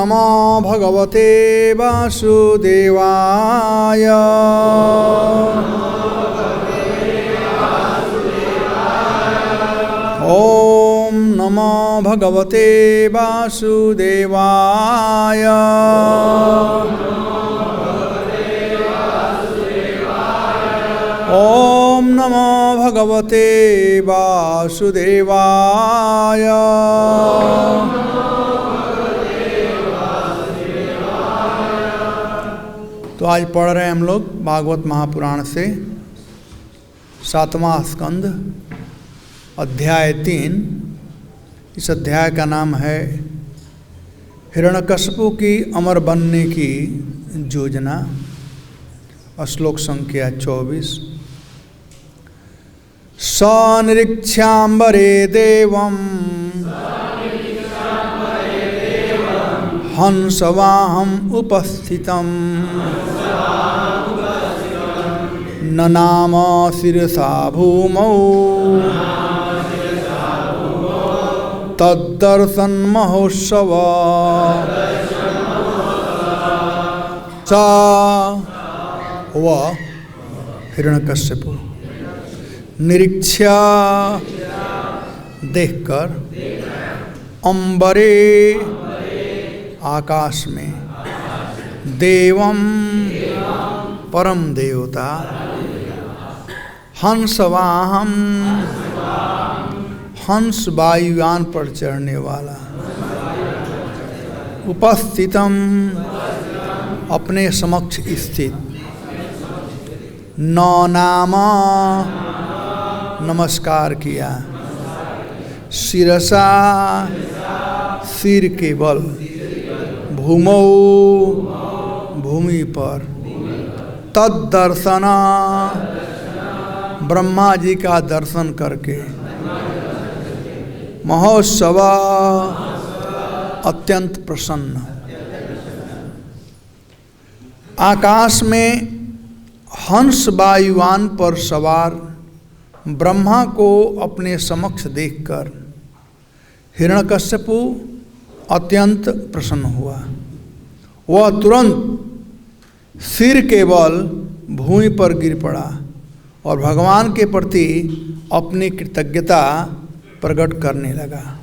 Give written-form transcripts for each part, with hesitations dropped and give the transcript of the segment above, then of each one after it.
नमो भगवते वासुदेवाय। ओम नमो भगवते वासुदेवाय। ओम नमो भगवते वासुदेवाय। तो आज पढ़ रहे हैं हम लोग भागवत महापुराण से 7वां स्कंद अध्याय 3। इस अध्याय का नाम है हिरण्यकश्यपु की अमर बनने की योजना। श्लोक संख्या 24। सनिरीक्ष्याम्बरे देवं हंसवाहम् उपस्थितं न नाम शिरसा भूमौ तद्दर्शन महोत्सव च व हिरण्यकश्यपु निरीक्षा देखकर अंबरे आकाश में देवम परम देवता हंसवाहम हंस वायुयान पर चढ़ने वाला उपस्थितम अपने समक्ष स्थित नौ नामा नमस्कार किया शिरसा सिर के बल भूमौ भूमि पर तद्दर्शना ब्रह्मा जी का दर्शन करके महोत्सव अत्यंत प्रसन्न। आकाश में हंस वायुयान पर सवार ब्रह्मा को अपने समक्ष देखकर हिरण्यकश्यपु अत्यंत प्रसन्न हुआ। वह तुरंत सिर के बल भूमि पर गिर पड़ा और भगवान के प्रति अपनी कृतज्ञता प्रकट करने लगा।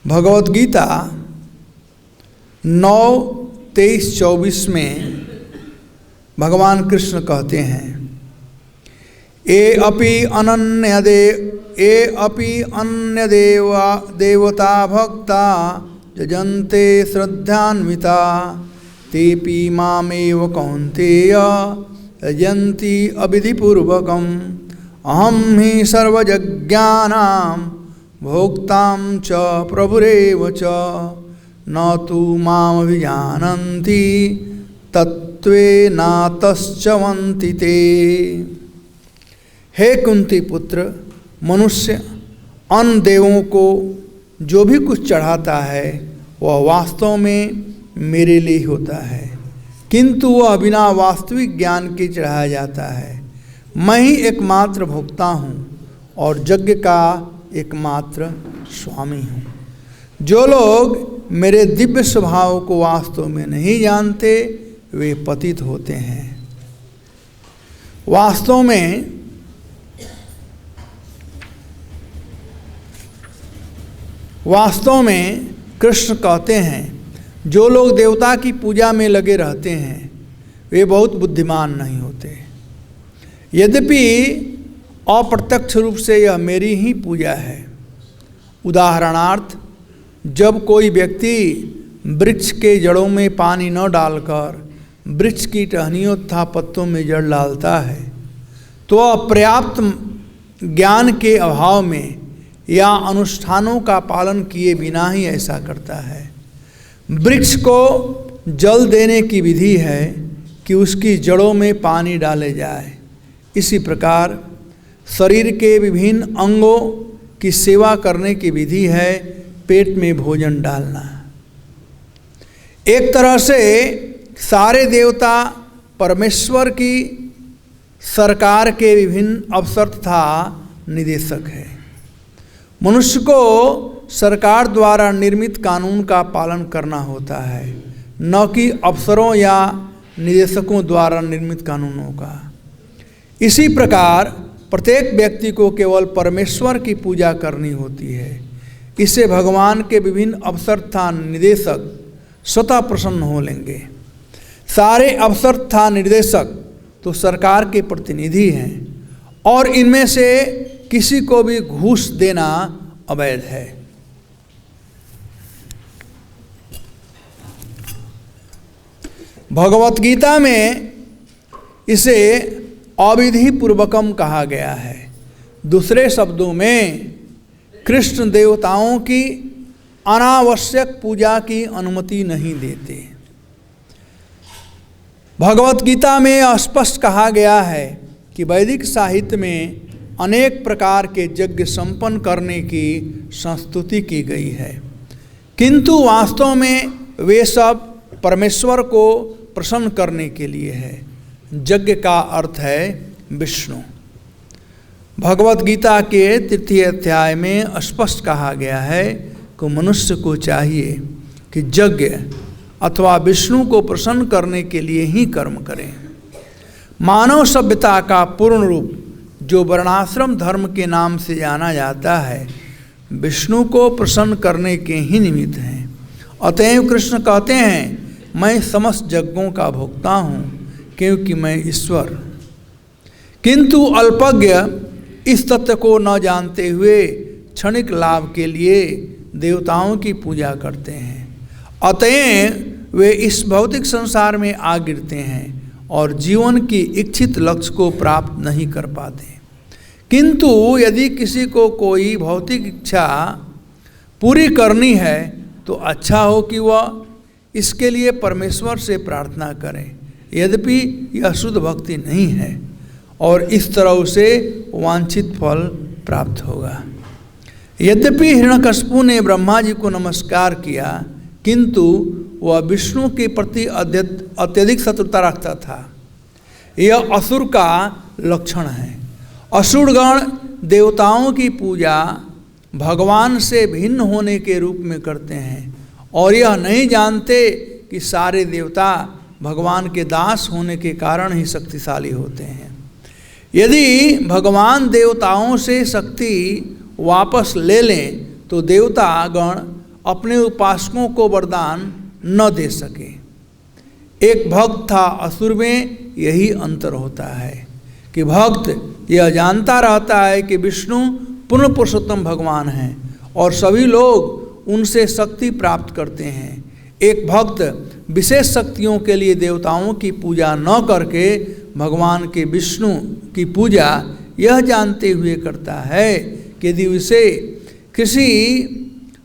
भगवत गीता 9:23-24 में भगवान कृष्ण कहते हैं ए अपि अन्य देवता भक्ता यजन्ते श्रद्धान्विता तेपि मामेव कौन्तेय यजन्ति अविधिपूर्वकम् अहं हि सर्वयज्ञानां भोक्तां च प्रभुरेव च न तु मामभिजानन्ति तत्त्वेनातश्चवन्ति ते। हे कुंती पुत्र, मनुष्य अन्य देवों को जो भी कुछ चढ़ाता है वह वास्तव में मेरे लिए होता है, किंतु वह बिना वास्तविक ज्ञान के चढ़ाया जाता है। मैं ही एकमात्र भोक्ता हूँ और यज्ञ का एकमात्र स्वामी हूँ। जो लोग मेरे दिव्य स्वभाव को वास्तव में नहीं जानते वे पतित होते हैं। वास्तव में कृष्ण कहते हैं जो लोग देवता की पूजा में लगे रहते हैं वे बहुत बुद्धिमान नहीं होते। यद्यपि अप्रत्यक्ष रूप से यह मेरी ही पूजा है। उदाहरणार्थ, जब कोई व्यक्ति वृक्ष के जड़ों में पानी न डालकर वृक्ष की टहनियों तथा पत्तों में जड़ डालता है तो पर्याप्त ज्ञान के अभाव में या अनुष्ठानों का पालन किए बिना ही ऐसा करता है। वृक्ष को जल देने की विधि है कि उसकी जड़ों में पानी डाले जाए। इसी प्रकार शरीर के विभिन्न अंगों की सेवा करने की विधि है पेट में भोजन डालना। एक तरह से सारे देवता परमेश्वर की सरकार के विभिन्न अफसर तथा निदेशक है। मनुष्य को सरकार द्वारा निर्मित कानून का पालन करना होता है, न कि अफसरों या निदेशकों द्वारा निर्मित कानूनों का। इसी प्रकार प्रत्येक व्यक्ति को केवल परमेश्वर की पूजा करनी होती है। इससे भगवान के विभिन्न अफसर तथा निदेशक स्वतः प्रसन्न हो लेंगे। सारे अफसर तथा निर्देशक तो सरकार के प्रतिनिधि हैं और इनमें से किसी को भी घूस देना अवैध है। भगवत गीता में इसे अविधि पूर्वकम कहा गया है। दूसरे शब्दों में कृष्ण देवताओं की अनावश्यक पूजा की अनुमति नहीं देते। भगवत गीता में स्पष्ट कहा गया है कि वैदिक साहित्य में अनेक प्रकार के यज्ञ संपन्न करने की संस्तुति की गई है, किंतु वास्तव में वे सब परमेश्वर को प्रसन्न करने के लिए है। यज्ञ का अर्थ है विष्णु। भगवत गीता के 3 अध्याय में स्पष्ट कहा गया है कि मनुष्य को चाहिए कि यज्ञ अथवा विष्णु को प्रसन्न करने के लिए ही कर्म करें। मानव सभ्यता का पूर्ण रूप जो वर्णाश्रम धर्म के नाम से जाना जाता है, विष्णु को प्रसन्न करने के ही निमित्त हैं। अतएव कृष्ण कहते हैं, मैं समस्त यज्ञों का भोक्ता हूँ क्योंकि मैं ईश्वर। किंतु अल्पज्ञ इस तथ्य को न जानते हुए क्षणिक लाभ के लिए देवताओं की पूजा करते हैं। अतएव वे इस भौतिक संसार में आ गिरते हैं और जीवन की इच्छित लक्ष्य को प्राप्त नहीं कर पाते। किंतु यदि किसी को कोई भौतिक इच्छा पूरी करनी है तो अच्छा हो कि वह इसके लिए परमेश्वर से प्रार्थना करें, यद्यपि यह शुद्ध भक्ति नहीं है और इस तरह उसे वांछित फल प्राप्त होगा। यद्यपि हिरण्यकशिपु ने ब्रह्मा जी को नमस्कार किया, किंतु वह विष्णु के प्रति अत्यधिक शत्रुता रखता था। यह असुर का लक्षण है। असुरगण देवताओं की पूजा भगवान से भिन्न होने के रूप में करते हैं और यह नहीं जानते कि सारे देवता भगवान के दास होने के कारण ही शक्तिशाली होते हैं। यदि भगवान देवताओं से शक्ति वापस ले लें तो देवतागण अपने उपासकों को वरदान न दे सके। एक भक्त था असुर में यही अंतर होता है कि भक्त यह जानता रहता है कि विष्णु पूर्ण पुरुषोत्तम भगवान हैं और सभी लोग उनसे शक्ति प्राप्त करते हैं। एक भक्त विशेष शक्तियों के लिए देवताओं की पूजा न करके भगवान के विष्णु की पूजा यह जानते हुए करता है कि यदि उसे किसी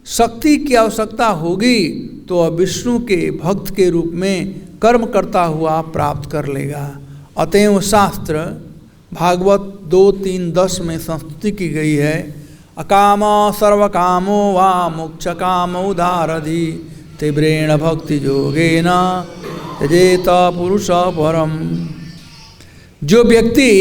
शक्ति की आवश्यकता होगी तो वह विष्णु के भक्त के रूप में कर्म करता हुआ प्राप्त कर लेगा। अतएव शास्त्र भागवत 2:3-10 में संस्तुति की गई है, अकाम सर्वकामो वा मोक्ष काम उदारधि तीव्रेण भक्ति योगेन त्यजेत पुरुष परम। जो व्यक्ति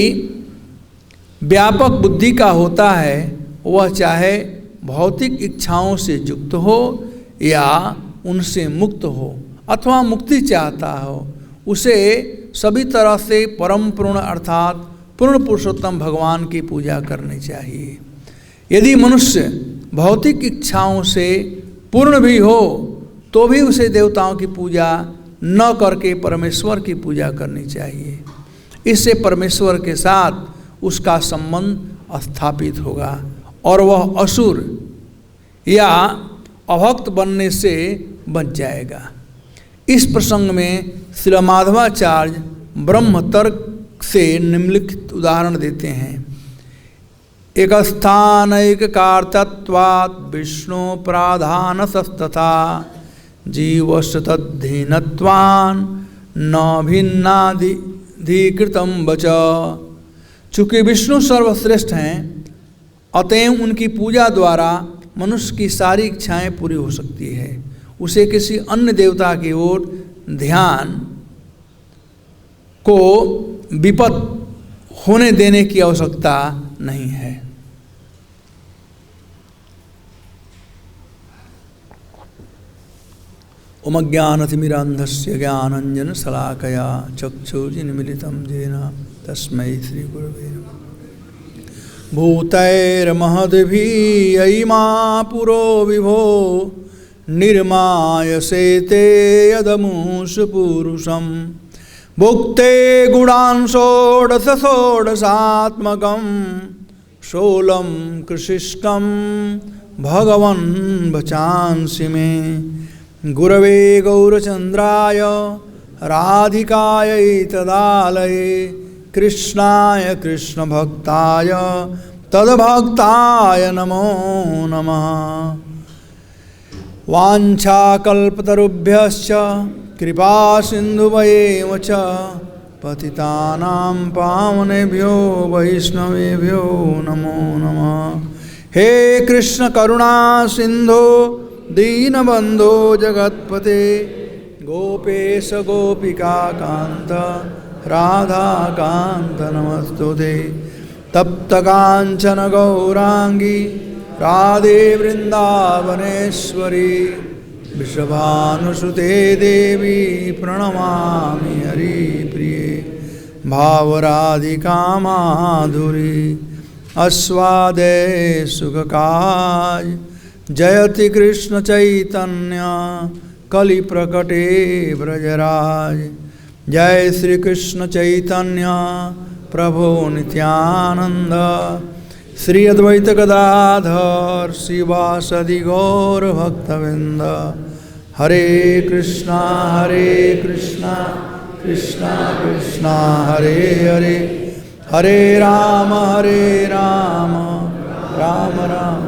व्यापक बुद्धि का होता है वह चाहे भौतिक इच्छाओं से युक्त हो या उनसे मुक्त हो अथवा मुक्ति चाहता हो, उसे सभी तरह से परम पूर्ण अर्थात पूर्ण पुरुषोत्तम भगवान की पूजा करनी चाहिए। यदि मनुष्य भौतिक इच्छाओं से पूर्ण भी हो तो भी उसे देवताओं की पूजा न करके परमेश्वर की पूजा करनी चाहिए। इससे परमेश्वर के साथ उसका संबंध स्थापित होगा और वह असुर या अभक्त बनने से बच जाएगा। इस प्रसंग में श्रील माधवाचार्य ब्रह्म तर्क से निम्नलिखित उदाहरण देते हैं। एक स्थानैक कार्तत्वात् विष्णु प्राधानस्तथा जीवस्य तद्धीनत्वान् न भिन्नाधिकृतं वच। चूँकि विष्णु सर्वश्रेष्ठ हैं, अतएव उनकी पूजा द्वारा मनुष्य की सारी इच्छाएं पूरी हो सकती है। उसे किसी अन्य देवता की ओर ध्यान को विपद होने देने की आवश्यकता नहीं है। ओमज्ञानतिमिरान्धस्य ज्ञानाञ्जनशलाकया चक्षुर्मिलितं येन तस्मै श्रीगुरवे नमः। भूतैर्महद्भिः पुरो विभो निर्मायसेते यदमुषु पुरुषं भुक्ते गुणान् षोडशात्मकं शोलं कृशिष्टं भगवन् भचांसि मे। गुरवे गौरचन्द्राय राधिकायै तदालये कृष्णाय कृष्णभक्ताय तद्भक्ताय नमो नमः। वाञ्छाकल्पतरुभ्यश्च कृपा सिन्धुभयेव च पतितानां पावनेभ्यो वैष्णवेभ्यो नमो नमः। हे कृष्ण करुणा सिन्धो दीनबन्धो जगत्पते गोपेश गोपिका कान्त राधा कान्त नमस्तुते। तप्त कांचन गौरांगी राधे वृंदावनेश्वरी वृषभानुसुते देवी प्रणमामि हरिप्रिये। भावराधिका माधुरी आस्वादे सुखकाय जयति कृष्ण चैतन्य कलि प्रकटे ब्रजराज। जय श्री कृष्ण चैतन्य प्रभो नित्यानंद श्री अद्वैत गदाधर शिवासदि गौर भक्तवृंद। हरे कृष्णा कृष्णा कृष्णा हरे हरे हरे राम राम राम।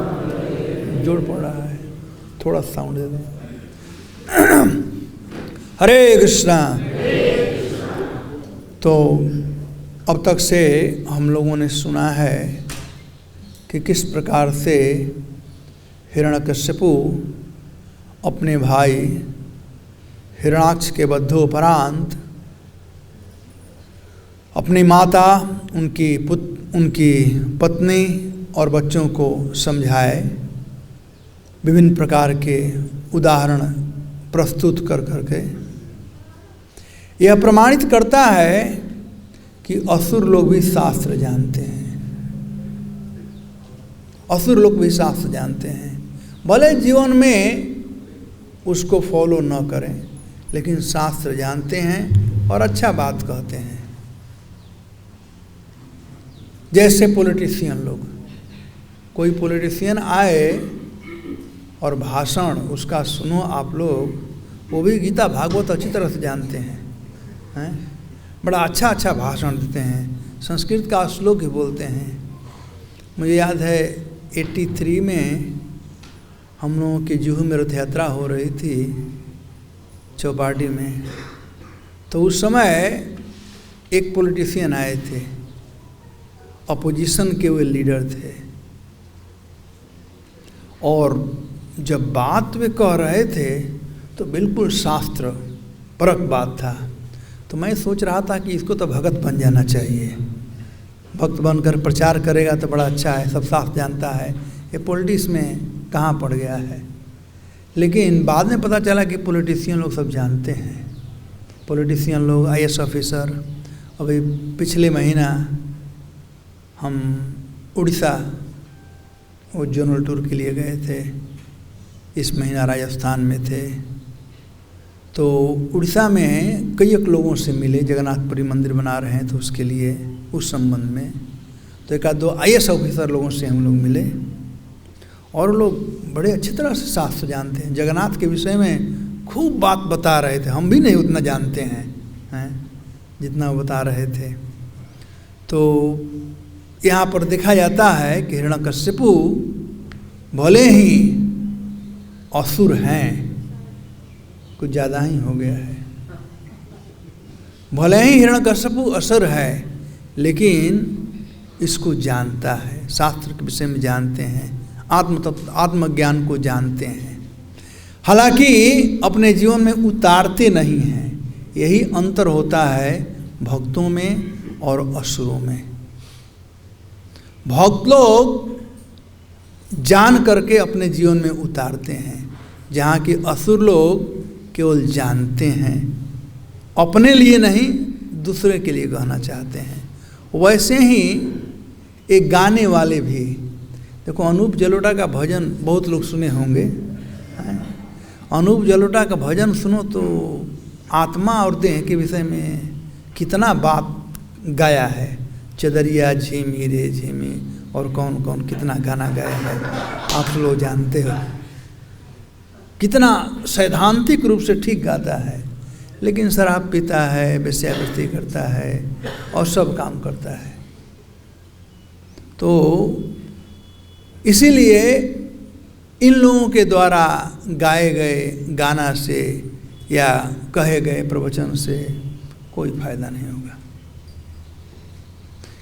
जोड़ पड़ रहा है, थोड़ा साउंड दे दो। हरे कृष्णा। तो अब तक से हम लोगों ने सुना है कि किस प्रकार से हिरण्यकश्यपु अपने भाई हिरण्याक्ष के वधोपरांत अपनी माता, उनकी पत्नी और बच्चों को समझाए, विभिन्न प्रकार के उदाहरण प्रस्तुत कर करके यह प्रमाणित करता है कि असुर लोग भी शास्त्र जानते हैं। असुर लोग भी शास्त्र जानते हैं, भले जीवन में उसको फॉलो न करें, लेकिन शास्त्र जानते हैं और अच्छा बात कहते हैं। जैसे पॉलिटिशियन लोग, कोई पॉलिटिशियन आए और भाषण उसका सुनो आप लोग, वो भी गीता भागवत अच्छी तरह से जानते हैं, बड़ा अच्छा भाषण देते हैं, संस्कृत का श्लोक ही बोलते हैं। मुझे याद है 83 में हम लोगों की जुहू में रथ यात्रा हो रही थी चौपाटी में, तो उस समय एक पॉलिटिशियन आए थे, अपोजिशन के वे लीडर थे, और जब बात वे कह रहे थे तो बिल्कुल शास्त्र परक बात था। तो मैं सोच रहा था कि इसको तो भगत बन जाना चाहिए, भक्त बनकर प्रचार करेगा तो बड़ा अच्छा है, सब शास्त्र जानता है, ये पॉलिटिक्स में कहाँ पड़ गया है। लेकिन बाद में पता चला कि पॉलिटिशियन लोग सब जानते हैं। पॉलिटिशियन लोग, IAS ऑफिसर, अभी पिछले महीना हम उड़ीसा वो जनरल टूर के लिए गए थे, इस महीना राजस्थान में थे। तो उड़ीसा में कई एक लोगों से मिले, जगन्नाथपुरी मंदिर बना रहे हैं तो उसके लिए, उस संबंध में। तो एक आध दो IAS ऑफिसर लोगों से हम लोग मिले, और लोग बड़े अच्छी तरह से शास्त्र जानते हैं, जगन्नाथ के विषय में खूब बात बता रहे थे। हम भी नहीं उतना जानते हैं जितना वो बता रहे थे। तो यहाँ पर देखा जाता है कि हिरण्यकश्यपु भले ही असुर हैं, कुछ ज़्यादा ही हो गया है, भले ही हिरण्यकश्यपु असुर है, लेकिन इसको जानता है, शास्त्र के विषय में जानते हैं, आत्मज्ञान को जानते हैं। हालांकि अपने जीवन में उतारते नहीं हैं। यही अंतर होता है भक्तों में और असुरों में। भक्त लोग जान करके अपने जीवन में उतारते हैं, जहाँ कि असुर लोग केवल जानते हैं, अपने लिए नहीं दूसरे के लिए कहना चाहते हैं। वैसे ही एक गाने वाले भी, देखो अनूप जलोटा का भजन बहुत लोग सुने होंगे। अनूप जलोटा का भजन सुनो तो आत्मा और देह के विषय में कितना बात गाया है। चदरिया झीमी रे झीमी और कौन कौन कितना गाना गाया है, आप लोग जानते हो। कितना सैद्धांतिक रूप से ठीक गाता है, लेकिन शराब पीता है, वेश्यावृत्ति करता है और सब काम करता है। तो इसीलिए इन लोगों के द्वारा गाए गए गाना से या कहे गए प्रवचन से कोई फायदा नहीं होगा,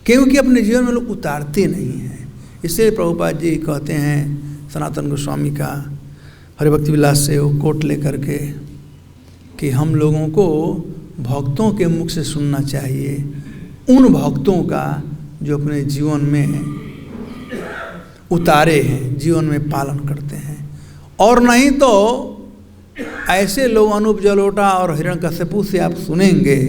क्योंकि अपने जीवन में लोग उतारते नहीं हैं। इसलिए प्रभुपाद जी कहते हैं सनातन गोस्वामी का हरिभक्ति विलास से वो कोट लेकर के कि हम लोगों को भक्तों के मुख से सुनना चाहिए, उन भक्तों का जो अपने जीवन में उतारे हैं, जीवन में पालन करते हैं। और नहीं तो ऐसे लोग अनूप जलोटा और हिरण्यकश्यपु से आप सुनेंगे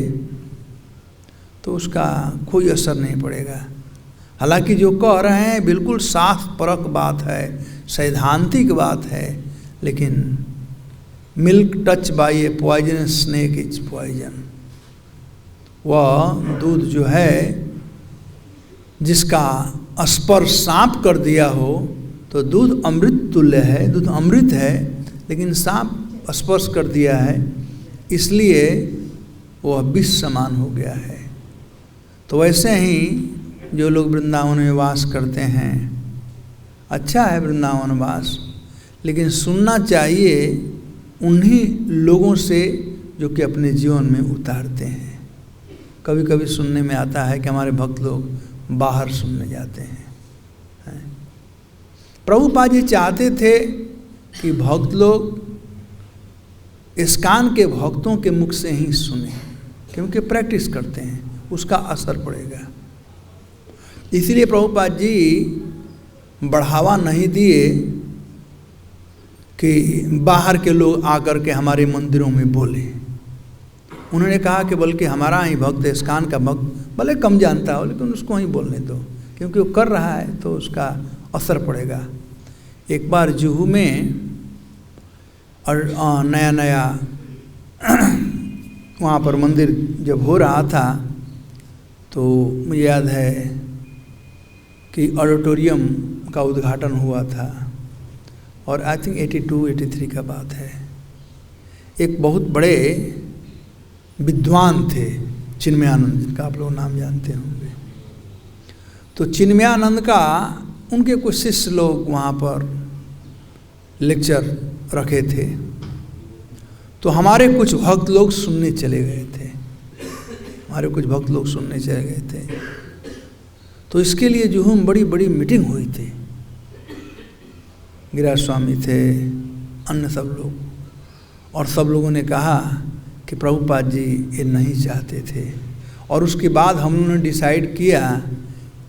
तो उसका कोई असर नहीं पड़ेगा। हालांकि जो कह रहे हैं बिल्कुल साफ परख बात है, सैद्धांतिक बात है, लेकिन milk touch by a poison snake is poison. वह दूध जो है जिसका स्पर्श सांप कर दिया हो तो दूध अमृत तुल्य है, दूध अमृत है, लेकिन सांप स्पर्श कर दिया है इसलिए वह विष समान हो गया है। तो वैसे ही जो लोग वृंदावन में वास करते हैं, अच्छा है वृंदावन वास, लेकिन सुनना चाहिए उन्हीं लोगों से जो कि अपने जीवन में उतारते हैं। कभी कभी सुनने में आता है कि हमारे भक्त लोग बाहर सुनने जाते हैं। प्रभुपाद जी चाहते थे कि भक्त लोग इस्कान के भक्तों के मुख से ही सुने, क्योंकि प्रैक्टिस करते हैं, उसका असर पड़ेगा। इसलिए प्रभुपाद जी बढ़ावा नहीं दिए कि बाहर के लोग आकर के हमारे मंदिरों में बोले। उन्होंने कहा कि बल्कि हमारा ही भक्त, इस्कान का भक्त भले कम जानता हो लेकिन उसको ही बोलने दो, क्योंकि वो कर रहा है तो उसका असर पड़ेगा। एक बार जुहू में और नया नया वहाँ पर मंदिर जब हो रहा था तो मुझे याद है कि ऑडिटोरियम का उद्घाटन हुआ था और आई थिंक 82-83 का बात है। एक बहुत बड़े विद्वान थे चिन्मयानंद, जिनका आप लोग नाम जानते होंगे। तो चिन्मयानंद का उनके कुछ शिष्य लोग वहाँ पर लेक्चर रखे थे, तो हमारे कुछ भक्त लोग सुनने चले गए थे, तो इसके लिए जो हम बड़ी बड़ी मीटिंग हुई थी, गिरिराज स्वामी थे, अन्य सब लोग, और सब लोगों ने कहा कि प्रभुपाद जी ये नहीं चाहते थे। और उसके बाद हम लोगों ने डिसाइड किया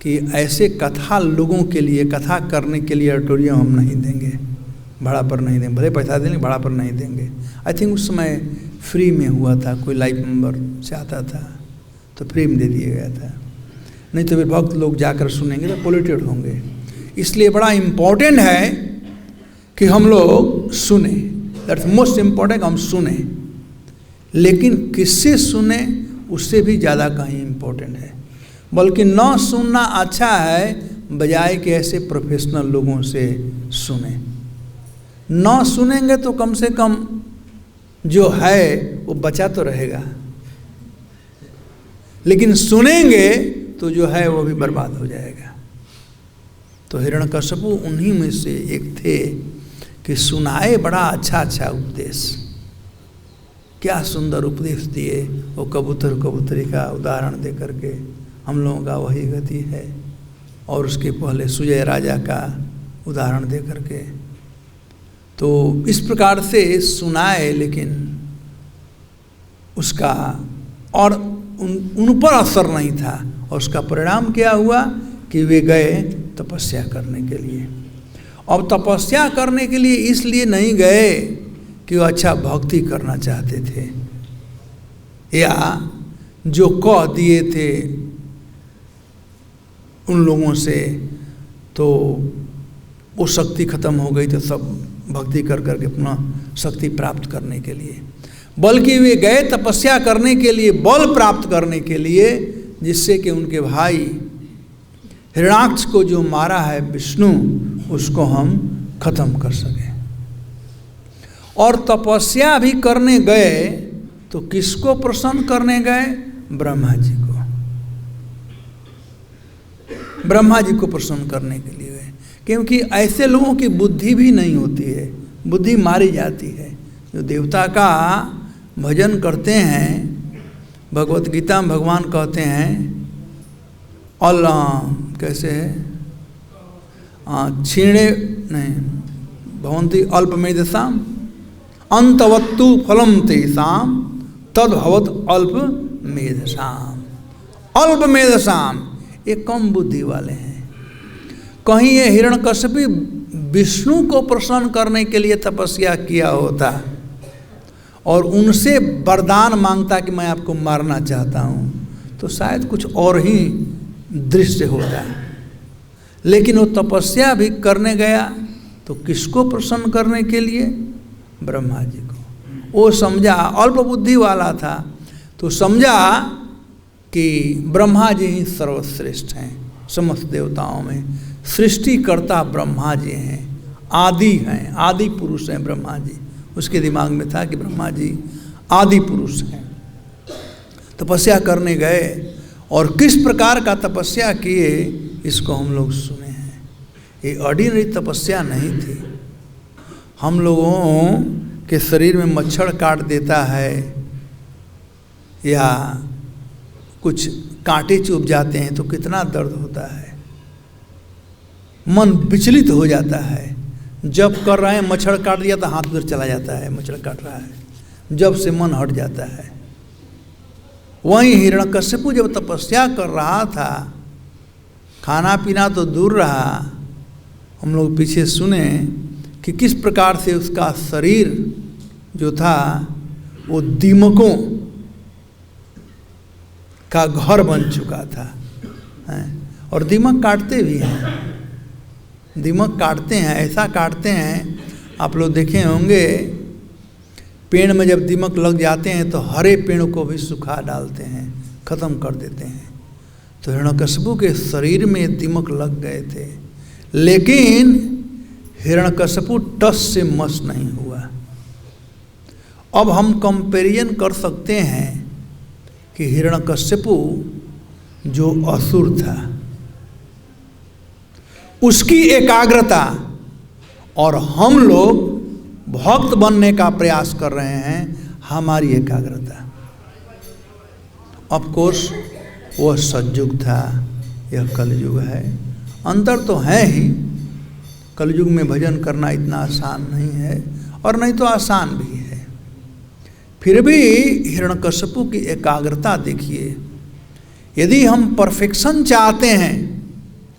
कि ऐसे कथा लोगों के लिए, कथा करने के लिए ऑडिटोरियम हम नहीं देंगे, भाड़ा पर नहीं देंगे, भले पैसा देंगे भाड़ा पर नहीं देंगे। आई थिंक उस समय फ्री में हुआ था, कोई लाइफ मेंबर से आता था तो फ्री में दे दिया गया था, नहीं तो फिर भक्त लोग जाकर सुनेंगे तो पोल्यूटेड होंगे। इसलिए बड़ा इम्पोर्टेंट है कि हम लोग सुने, दैट्स मोस्ट इम्पोर्टेंट, हम सुने, लेकिन किससे सुने उससे भी ज़्यादा कहीं इम्पोर्टेंट है। बल्कि न सुनना अच्छा है बजाय कि ऐसे प्रोफेशनल लोगों से सुने। न सुनेंगे तो कम से कम जो है वो बचा तो रहेगा, लेकिन सुनेंगे तो जो है वो भी बर्बाद हो जाएगा। तो हिरण्यकश्यपु उन्हीं में से एक थे कि सुनाए बड़ा अच्छा अच्छा उपदेश। क्या सुंदर उपदेश दिए वो कबूतर कबूतरी का उदाहरण दे करके। हम लोगों का वही गति है, और उसके पहले सुजय राजा का उदाहरण दे करके। तो इस प्रकार से सुनाए, लेकिन उसका और उन पर असर नहीं था, और उसका परिणाम क्या हुआ कि वे गए तपस्या करने के लिए। अब तपस्या करने के लिए इसलिए नहीं गए कि वो अच्छा भक्ति करना चाहते थे, या जो कह दिए थे उन लोगों से तो वो शक्ति खत्म हो गई, तो सब भक्ति कर करके अपना शक्ति प्राप्त करने के लिए, बल्कि वे गए तपस्या करने के लिए, बल प्राप्त करने के लिए, जिससे कि उनके भाई हिरण्याक्ष को जो मारा है विष्णु, उसको हम खत्म कर सके। और तपस्या भी करने गए तो किसको प्रसन्न करने गए? ब्रह्मा जी को। ब्रह्मा जी को प्रसन्न करने के लिए गए, क्योंकि ऐसे लोगों की बुद्धि भी नहीं होती है, बुद्धि मारी जाती है। जो देवता का भजन करते हैं, भगवत गीता में भगवान कहते हैं कैसे है, क्षीणे नहीं भवन्ति अल्पमेधसाम अंतवत्तु फलम तेषाम तद्भवत अल्पमेधसाम। अल्पमेधसाम ये कम बुद्धि वाले हैं। कहीं ये हिरण्यकश्यपु विष्णु को प्रसन्न करने के लिए तपस्या किया होता और उनसे वरदान मांगता कि मैं आपको मारना चाहता हूँ, तो शायद कुछ और ही दृश्य होता है। लेकिन वो तपस्या भी करने गया तो किसको प्रसन्न करने के लिए? ब्रह्मा जी को। वो समझा, अल्प बुद्धि वाला था, तो समझा कि ब्रह्मा जी ही सर्वश्रेष्ठ हैं समस्त देवताओं में। सृष्टिकर्ता ब्रह्मा जी हैं, आदि हैं, आदि पुरुष हैं ब्रह्मा जी। उसके दिमाग में था कि ब्रह्मा जी आदि पुरुष हैं। तपस्या करने गए और किस प्रकार का तपस्या किए इसको हम लोग सुने हैं। ये ऑर्डिनरी तपस्या नहीं थी। हम लोगों के शरीर में मच्छर काट देता है या कुछ कांटे चुभ जाते हैं तो कितना दर्द होता है, मन विचलित हो जाता है। जब कर रहे हैं मच्छर काट दिया तो हाथ उधर चला जाता है, मच्छर काट रहा है, जब से मन हट जाता है। वहीं हिरण्यकश्यपु जब तपस्या कर रहा था, खाना पीना तो दूर रहा, हम लोग पीछे सुने कि किस प्रकार से उसका शरीर जो था वो दीमकों का घर बन चुका था। और दीमक काटते भी हैं, दीमक काटते हैं, ऐसा काटते हैं, आप लोग देखे होंगे पेड़ में जब दीमक लग जाते हैं तो हरे पेड़ को भी सुखा डालते हैं, ख़त्म कर देते हैं। तो हिरण्यकश्यपु के शरीर में दीमक लग गए थे, लेकिन हिरण्यकश्यपु टस से मस नहीं हुआ। अब हम कंपेरिजन कर सकते हैं कि हिरण्यकश्यपु जो असुर था उसकी एकाग्रता और हम लोग भक्त बनने का प्रयास कर रहे हैं, हमारी एकाग्रता। ऑफ कोर्स वह सतयुग था, यह कलयुग है, अंतर तो है ही। कलयुग में भजन करना इतना आसान नहीं है और नहीं तो आसान भी है। फिर भी हिरण्यकश्यपु की एकाग्रता देखिए। यदि हम परफेक्शन चाहते हैं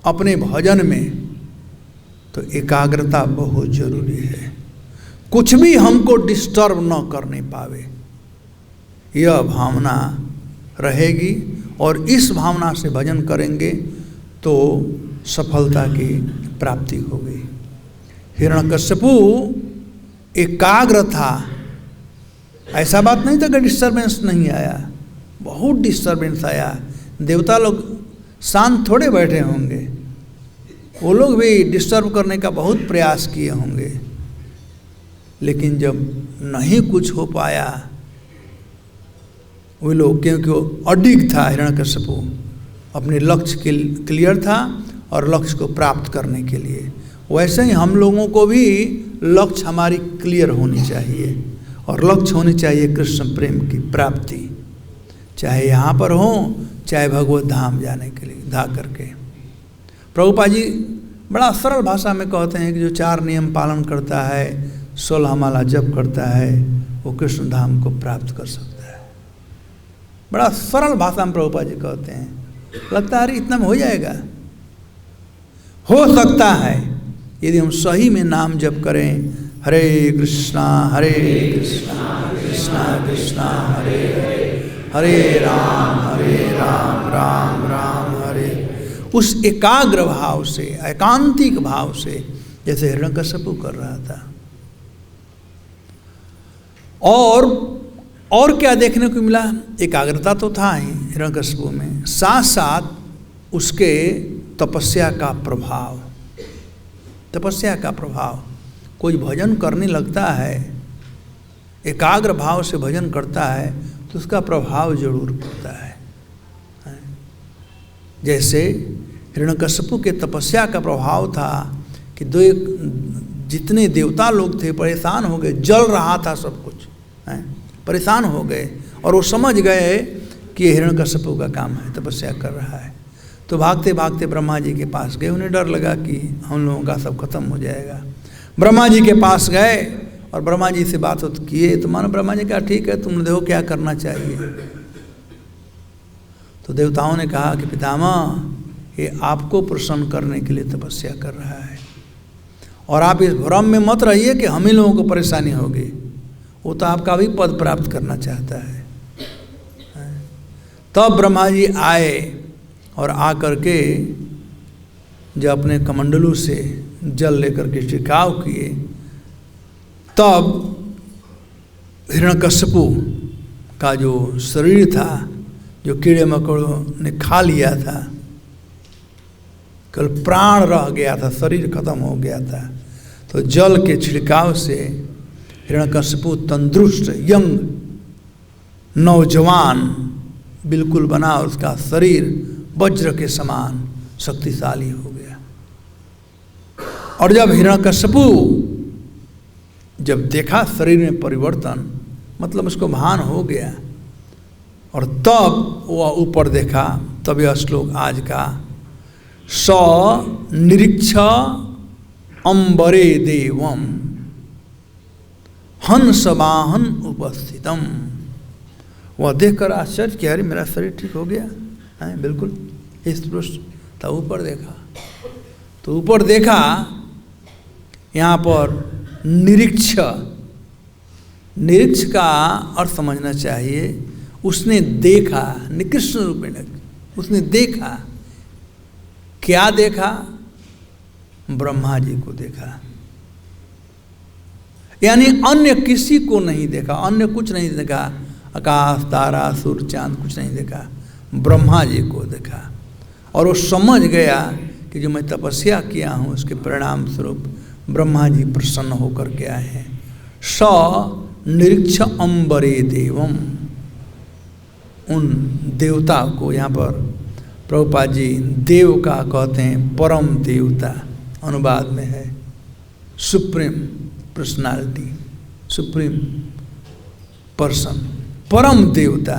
अपने भजन में तो एकाग्रता बहुत जरूरी है। कुछ भी हमको डिस्टर्ब न करने पावे, यह भावना रहेगी और इस भावना से भजन करेंगे तो सफलता की प्राप्ति होगी। हिरण्यकश्यपु एकाग्र था, ऐसा बात नहीं था कि डिस्टर्बेंस नहीं आया, बहुत डिस्टर्बेंस आया। देवता लोग शांत थोड़े बैठे होंगे, वो लोग भी डिस्टर्ब करने का बहुत प्रयास किए होंगे, लेकिन जब नहीं कुछ हो पाया वे लोग, क्योंकि वो अडिग था हिरण्यकश्यपु, अपने लक्ष्य क्लियर था और लक्ष्य को प्राप्त करने के लिए। वैसे ही हम लोगों को भी लक्ष्य हमारी क्लियर होनी चाहिए और लक्ष्य होनी चाहिए कृष्ण प्रेम की प्राप्ति, चाहे यहाँ पर हो चाहे भगवत धाम जाने के लिए धा करके। प्रभुपाद जी बड़ा सरल भाषा में कहते हैं कि जो 4 नियम पालन करता है, 16 माला जप करता है, वो कृष्ण धाम को प्राप्त कर सकता है। बड़ा सरल भाषा में प्रभुपाद जी कहते हैं। लगता है इतना में हो जाएगा, हो सकता है यदि हम सही में नाम जप करें, हरे कृष्णा कृष्णा कृष्णा हरे हरे, हरे राम राम राम हरे। उस एकाग्र भाव से, एकांतिक भाव से, जैसे हिरण्यकश्यप कर रहा था। और क्या देखने को मिला? एकाग्रता तो था ही हिरण्यकश्यप में, साथ साथ उसके तपस्या का प्रभाव। तपस्या का प्रभाव, कोई भजन करने लगता है, एकाग्र भाव से भजन करता है तो उसका प्रभाव जरूर पड़ता है। जैसे हिरण्यकश्यप के तपस्या का प्रभाव था कि जितने देवता लोग थे परेशान हो गए, जल रहा था सब कुछ, परेशान हो गए, और वो समझ गए कि ये हिरण्यकश्यप का काम है, तपस्या कर रहा है। तो भागते भागते ब्रह्मा जी के पास गए। उन्हें डर लगा कि हम लोगों का सब खत्म हो जाएगा। ब्रह्मा जी के पास गए और ब्रह्मा जी से बात किए तो मानो ब्रह्मा जी कहा ठीक है, तुम देखो क्या करना चाहिए। तो देवताओं ने कहा कि पितामह, ये आपको प्रसन्न करने के लिए तपस्या कर रहा है, और आप इस भ्रम में मत रहिए कि हम ही लोगों को परेशानी होगी। वो तो आपका भी पद प्राप्त करना चाहता है। तब ब्रह्मा जी आए और आकर के जब अपने कमंडलू से जल लेकर के छिड़काव किए, तब हिरण्यकश्यप का जो शरीर था, जो कीड़े मकोड़ों ने खा लिया था, कल प्राण रह गया था, शरीर खत्म हो गया था। तो जल के छिड़काव से हिरण्यकश्यप तंदुरुस्त, यंग, नौजवान बिल्कुल बना, उसका शरीर वज्र के समान शक्तिशाली हो गया। और जब हिरण्यकश्यप जब देखा शरीर में परिवर्तन, मतलब उसको भान हो गया, और तब वह ऊपर देखा, तब यह श्लोक आज का, स निरीक्ष अंबरे देवम हंस वाहन उपस्थितम। वह देखकर आश्चर्य कि अरे मेरा शरीर ठीक हो गया है, बिल्कुल इस पुरुष। तब ऊपर देखा, तो ऊपर देखा यहाँ पर निरीक्ष, निरीक्ष का अर्थ समझना चाहिए, उसने देखा, निकृष्ट रूप में उसने देखा। क्या देखा? ब्रह्मा जी को देखा, यानी अन्य किसी को नहीं देखा, अन्य कुछ नहीं देखा, आकाश तारा सूर्य चांद कुछ नहीं देखा, ब्रह्मा जी को देखा। और वो समझ गया कि जो मैं तपस्या किया हूँ उसके परिणाम स्वरूप ब्रह्मा जी प्रसन्न होकर के आए हैं। स निरीक्ष अंबरे देवम, उन देवता को, यहाँ पर प्रभुपाद जी देव का कहते हैं परम देवता, अनुवाद में है सुप्रीम पर्सनालिटी, सुप्रीम पर्सन, परम देवता।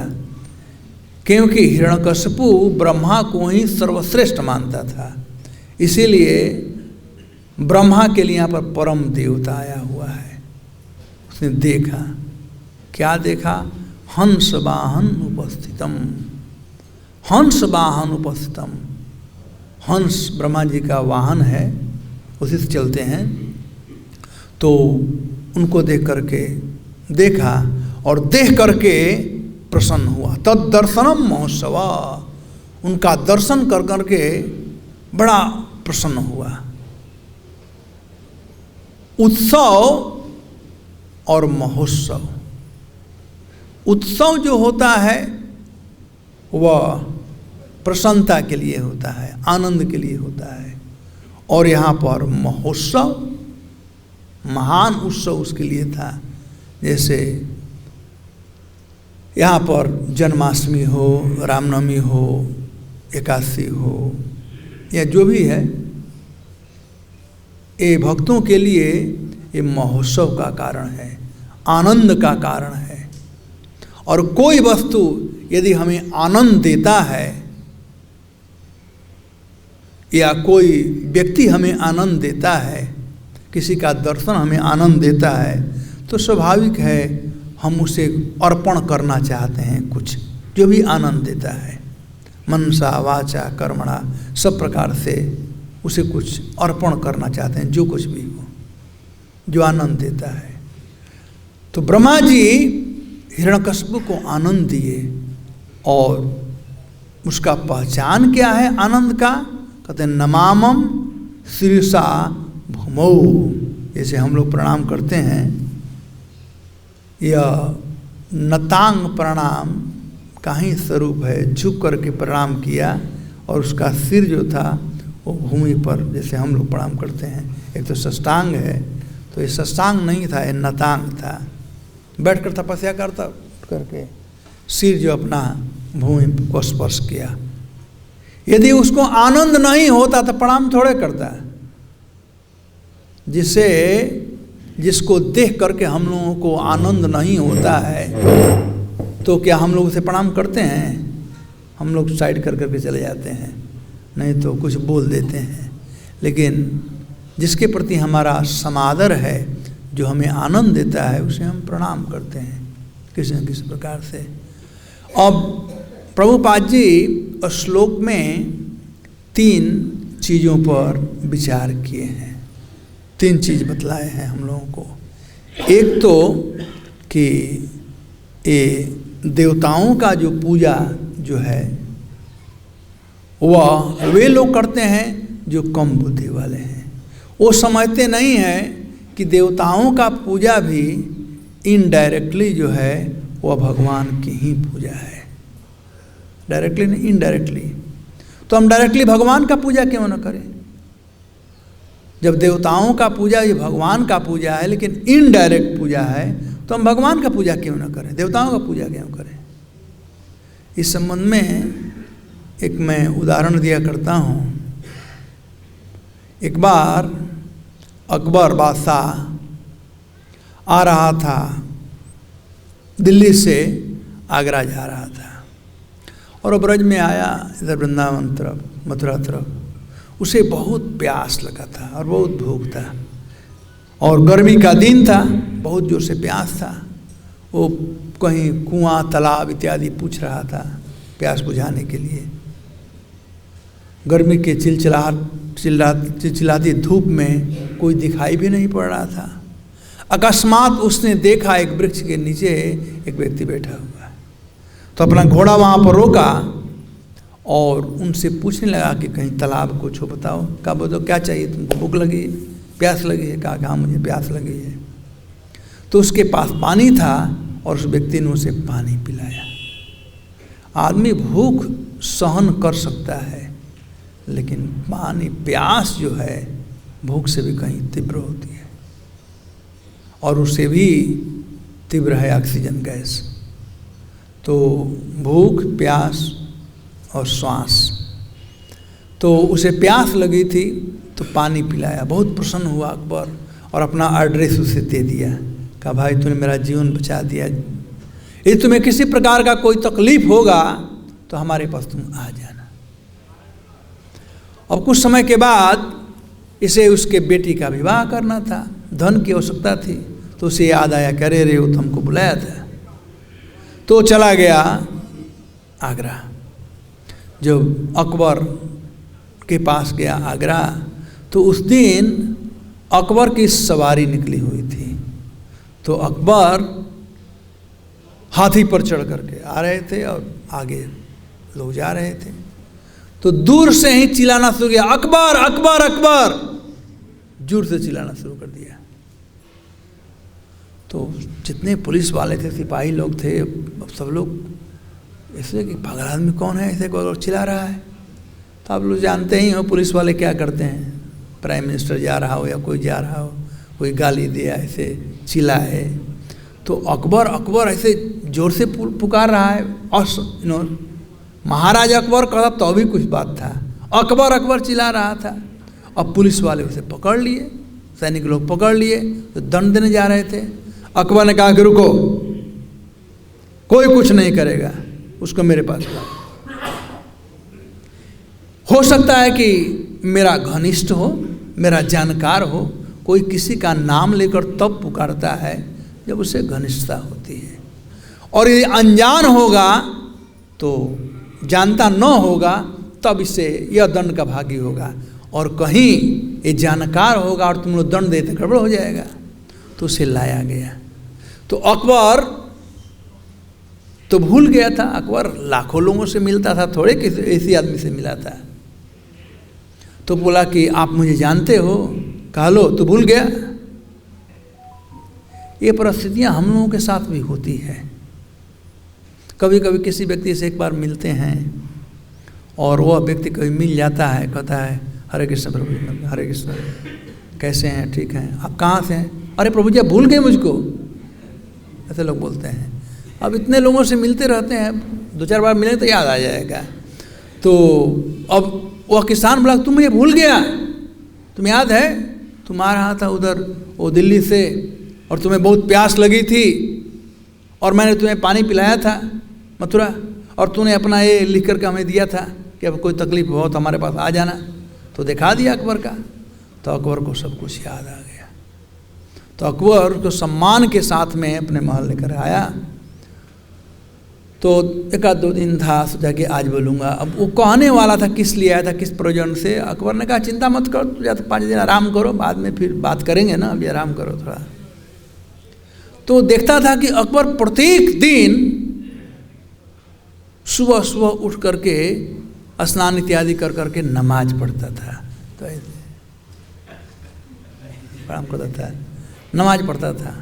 क्योंकि हिरण्यकश्यप ब्रह्मा को ही सर्वश्रेष्ठ मानता था, इसीलिए ब्रह्मा के लिए यहाँ पर परम देवता आया हुआ है। उसने देखा, क्या देखा? हंस वाहन उपस्थितम, हंस वाहन उपस्थितम। हंस ब्रह्मा जी का वाहन है, उसी से चलते हैं। तो उनको देख करके देखा, और देख करके प्रसन्न हुआ। तद दर्शनम महोत्सव, उनका दर्शन कर करके बड़ा प्रसन्न हुआ। उत्सव और महोत्सव, उत्सव जो होता है वह प्रसन्नता के लिए होता है, आनंद के लिए होता है, और यहाँ पर महोत्सव, महान उत्सव उसके लिए था। जैसे यहाँ पर जन्माष्टमी हो, रामनवमी हो, एकादशी हो, या जो भी है, ये भक्तों के लिए ये महोत्सव का कारण है, आनंद का कारण है। और कोई वस्तु यदि हमें आनंद देता है, या कोई व्यक्ति हमें आनंद देता है, किसी का दर्शन हमें आनंद देता है, तो स्वाभाविक है हम उसे अर्पण करना चाहते हैं कुछ, जो भी आनंद देता है, मनसा वाचा कर्मणा, सब प्रकार से उसे कुछ अर्पण करना चाहते हैं, जो कुछ भी हो। जो आनंद देता है। तो ब्रह्मा जी हिरण्यकशिपु को आनंद दिए, और उसका पहचान क्या है आनंद का? कहते हैं नमामम शीर्षा भूमौ। जैसे हम लोग प्रणाम करते हैं, यह नतांग प्रणाम का ही स्वरूप है। झुक करके प्रणाम किया और उसका सिर जो था वो भूमि पर, जैसे हम लोग प्रणाम करते हैं। एक तो सष्टांग है, तो ये सष्टांग नहीं था, ये नतांग था। बैठ कर तपस्या करता करके सिर जो अपना भूमि को स्पर्श किया। यदि उसको आनंद नहीं होता तो प्रणाम थोड़े करता है। जिसको देख करके हम लोगों को आनंद नहीं होता है तो क्या हम लोग उसे प्रणाम करते हैं? हम लोग साइड कर करके चले जाते हैं, नहीं तो कुछ बोल देते हैं। लेकिन जिसके प्रति हमारा समादर है, जो हमें आनंद देता है, उसे हम प्रणाम करते हैं किसी न किसी प्रकार से। अब प्रभुपाद जी श्लोक में 3 चीज़ों पर विचार किए हैं। 3 चीज़ बतलाए हैं हम लोगों को। एक तो कि ये देवताओं का जो पूजा जो है वह वे लोग करते हैं जो कम बुद्धि वाले हैं। वो समझते नहीं है कि देवताओं का पूजा भी इनडायरेक्टली जो है वह भगवान की ही पूजा है, डायरेक्टली नहीं, इनडायरेक्टली। तो हम डायरेक्टली भगवान का पूजा क्यों न करें? जब देवताओं का पूजा ये भगवान का पूजा है, लेकिन इनडायरेक्ट पूजा है, तो हम भगवान का पूजा क्यों न करें, देवताओं का पूजा क्यों करें? इस संबंध में एक मैं उदाहरण दिया करता हूँ। एक बार अकबर बादशाह आ रहा था, दिल्ली से आगरा जा रहा था, और ब्रज में आया, इधर वृंदावन तरफ, मथुरा तरफ। उसे बहुत प्यास लगा था और बहुत भूख था, और गर्मी का दिन था, बहुत जोर से प्यास था। वो कहीं कुआं, तालाब इत्यादि पूछ रहा था प्यास बुझाने के लिए। गर्मी के चिलचिलाती धूप में कोई दिखाई भी नहीं पड़ रहा था। अकस्मात उसने देखा एक वृक्ष के नीचे एक व्यक्ति बैठा हुआ है, तो अपना घोड़ा वहाँ पर रोका और उनसे पूछने लगा कि कहीं तालाब कुछ हो बताओ। कहा बोलो क्या चाहिए तुमको, भूख लगी, प्यास लगी है? कहा हाँ मुझे प्यास लगी है। तो उसके पास पानी था और उस व्यक्ति ने उसे पानी पिलाया। आदमी भूख सहन कर सकता है, लेकिन पानी, प्यास जो है भूख से भी कहीं तीव्र होती है, और उससे भी तीव्र है ऑक्सीजन गैस। तो भूख, प्यास और श्वास। तो उसे प्यास लगी थी तो पानी पिलाया। बहुत प्रसन्न हुआ अकबर और अपना एड्रेस उसे दे दिया। कहा भाई तूने मेरा जीवन बचा दिया, यदि तुम्हें किसी प्रकार का कोई तकलीफ होगा तो हमारे पास तुम आ जाना। अब कुछ समय के बाद इसे उसके बेटी का विवाह करना था, धन की आवश्यकता थी, तो उसे याद आया कि अरे वो तो हमको बुलाया था। तो चला गया आगरा। जब अकबर के पास गया आगरा, तो उस दिन अकबर की सवारी निकली हुई थी। तो अकबर हाथी पर चढ़ करके आ रहे थे और आगे लोग जा रहे थे। तो दूर से ही चिल्लाना शुरू किया, अकबर अकबर अकबर, जोर से चिल्लाना शुरू कर दिया। तो जितने पुलिस वाले थे, सिपाही लोग थे, सब लोग इसलिए कि पागल आदमी कौन है, ऐसे कोई चिल्ला रहा है। तो आप लोग जानते ही हो पुलिस वाले क्या करते हैं। प्राइम मिनिस्टर जा रहा हो या कोई जा रहा हो, कोई गाली दिया, ऐसे चिल्लाए। तो अकबर अकबर ऐसे जोर से पुकार रहा है, और महाराज अकबर का तो भी कुछ बात था, अकबर अकबर चिल्ला रहा था। अब पुलिस वाले उसे पकड़ लिए, सैनिक लोग पकड़ लिए, तो दंड देने जा रहे थे। अकबर ने कहा कि रुको, कोई कुछ नहीं करेगा, उसको मेरे पास लाओ। हो सकता है कि मेरा घनिष्ठ हो, मेरा जानकार हो, कोई किसी का नाम लेकर तब पुकारता है जब उसे घनिष्ठता होती है, और यदि अनजान होगा तो जानता न होगा तब इससे यह दंड का भागी होगा। और कहीं ये जानकार होगा और तुम लोग दंड देते, गड़बड़ हो जाएगा। तो उसे लाया गया। तो अकबर तो भूल गया था, अकबर लाखों लोगों से मिलता था, थोड़े किसी ऐसी आदमी से मिला था। तो बोला कि आप मुझे जानते हो? कहा लो, तो भूल गया। ये परिस्थितियां हम लोगों के साथ भी होती है। कभी कभी किसी व्यक्ति से एक बार मिलते हैं और वह व्यक्ति कभी मिल जाता है, कहता है हरे कृष्ण प्रभु, हरे कृष्ण, कैसे हैं? ठीक हैं। आप कहाँ से हैं? अरे प्रभु जी आप भूल गए मुझको, ऐसे लोग बोलते हैं। अब इतने लोगों से मिलते रहते हैं, 2-4 बार मिलेंगे तो याद आ जाएगा। तो अब वह किसान बोला तुम मुझे भूल गया, तुम याद है तुम आ रहा था उधर वो दिल्ली से और तुम्हें बहुत प्यास लगी थी और मैंने तुम्हें पानी पिलाया था मथुरा, और तूने अपना ये लिख करके हमें दिया था कि अब कोई तकलीफ हो तो हमारे पास आ जाना। तो दिखा दिया अकबर का। तो अकबर को सब कुछ याद आ गया। तो अकबर को सम्मान के साथ में अपने महल लेकर आया। तो 1-2 दिन था, सोचा कि आज बोलूँगा। अब वो कहने वाला था किस लिए आया था, किस प्रयोजन से। अकबर ने कहा चिंता मत करो, या तो 5 दिन आराम करो, बाद में फिर बात करेंगे ना, अभी आराम करो थोड़ा। तो देखता था कि अकबर प्रत्येक दिन सुबह सुबह उठ करके स्नान इत्यादि कर करके नमाज पढ़ता था। तो ऐसे प्रणाम करता था, नमाज पढ़ता था।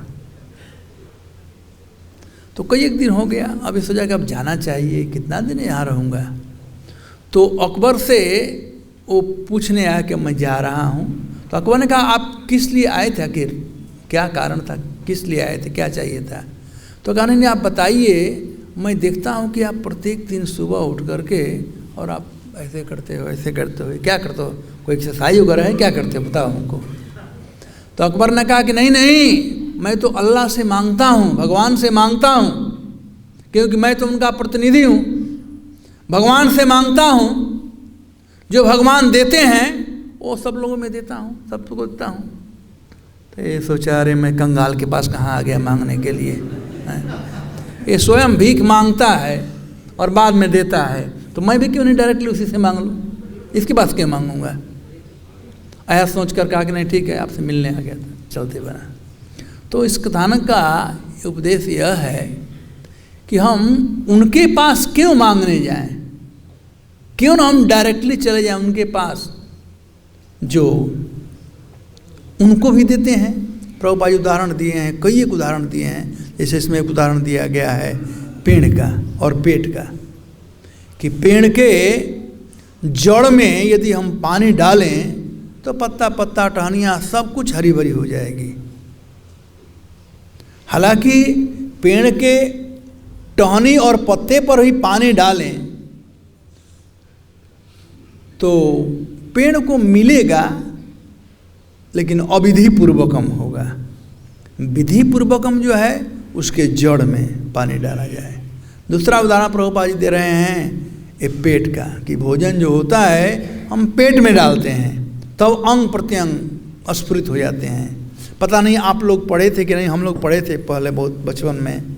तो कई एक दिन हो गया, अभी सोचा कि अब जाना चाहिए, कितना दिन यहाँ रहूँगा। तो अकबर से वो पूछने आया कि मैं जा रहा हूँ। तो अकबर ने कहा आप किस लिए आए थे, आखिर क्या कारण था, किस लिए आए थे, क्या चाहिए था? तो कहा नहीं आप बताइए, मैं देखता हूँ कि आप प्रत्येक दिन सुबह उठ करके और आप ऐसे करते हो, ऐसे करते हो, क्या करते हो, कोई एक्सरसाइज वगैरह है, क्या करते हो बताओ हमको। तो अकबर ने कहा कि नहीं, मैं तो अल्लाह से मांगता हूँ, भगवान से मांगता हूँ, क्योंकि मैं तो उनका प्रतिनिधि हूँ। भगवान से मांगता हूँ, जो भगवान देते हैं वो सब लोगों में देता हूँ, सबको देता हूँ। तो ये सोचा अरे मैं कंगाल के पास कहाँ आ गया मांगने के लिए। ये स्वयं भीख मांगता है और बाद में देता है, तो मैं भी क्यों नहीं डायरेक्टली उसी से मांग लूँ, इसके पास क्यों मांगूंगा। ऐसा सोच कर कहा कि नहीं ठीक है, आपसे मिलने आ गया था, चलते बना। तो इस कथानक का उपदेश यह है कि हम उनके पास क्यों मांगने जाएं, क्यों ना हम डायरेक्टली चले जाएं उनके पास जो उनको भी देते हैं। प्रभुपाद उदाहरण दिए हैं, कई एक उदाहरण दिए हैं। जैसे इसमें एक उदाहरण दिया गया है पेड़ का और पेट का, कि पेड़ के जड़ में यदि हम पानी डालें तो पत्ता पत्ता टहनियाँ सब कुछ हरी भरी हो जाएगी। हालांकि पेड़ के टहनी और पत्ते पर ही पानी डालें तो पेड़ को मिलेगा, लेकिन अविधि पूर्वकम होगा। विधि पूर्वकम जो है उसके जड़ में पानी डाला जाए। दूसरा उदाहरण प्रभुपाद जी दे रहे हैं ये पेट का, कि भोजन जो होता है हम पेट में डालते हैं तब अंग प्रत्यंग स्फुरित हो जाते हैं। पता नहीं आप लोग पढ़े थे कि नहीं, हम लोग पढ़े थे पहले बहुत बचपन में।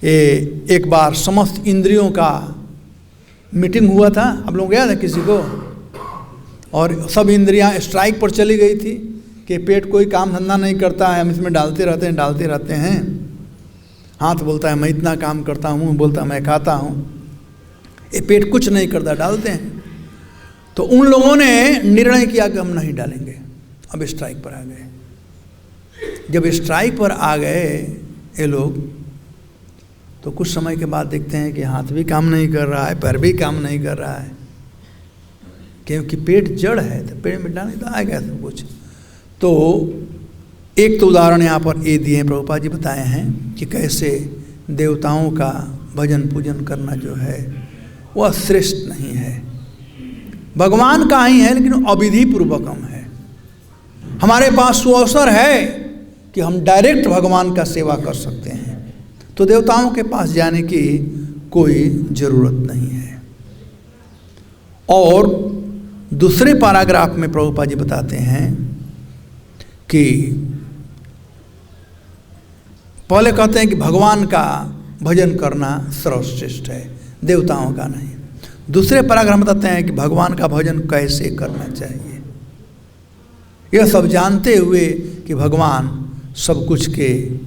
एक बार समस्त इंद्रियों का मीटिंग हुआ था, आप लोग गया था किसी को, और सब इंद्रियां स्ट्राइक पर चली गई थी कि पेट कोई काम धंधा नहीं करता है, हम इसमें डालते रहते हैं। हाथ बोलता है मैं इतना काम करता हूँ, मुँह बोलता है मैं खाता हूँ, ये पेट कुछ नहीं करता, डालते हैं। तो उन लोगों ने निर्णय किया कि हम नहीं डालेंगे, अब स्ट्राइक पर आ गए। जब स्ट्राइक पर आ गए ये लोग, तो कुछ समय के बाद देखते हैं कि हाथ भी काम नहीं कर रहा है, पैर भी काम नहीं कर रहा है, क्योंकि पेट जड़ है, तो पेट में डालने तो आएगा सब कुछ। तो एक तो उदाहरण यहाँ पर ये दिए हैं, प्रभुपाद जी बताए हैं कि कैसे देवताओं का भजन पूजन करना जो है वह श्रेष्ठ नहीं है, भगवान का ही है लेकिन अविधि पूर्वकम है। हमारे पास वो अवसर है कि हम डायरेक्ट भगवान का सेवा कर सकते हैं, तो देवताओं के पास जाने की कोई ज़रूरत नहीं है। और दूसरे पैराग्राफ में प्रभुपाद जी बताते हैं कि पहले कहते हैं कि भगवान का भजन करना सर्वश्रेष्ठ है, देवताओं का नहीं। दूसरे पैराग्राफ में बताते हैं कि भगवान का भजन कैसे करना चाहिए, यह सब जानते हुए कि भगवान सब कुछ के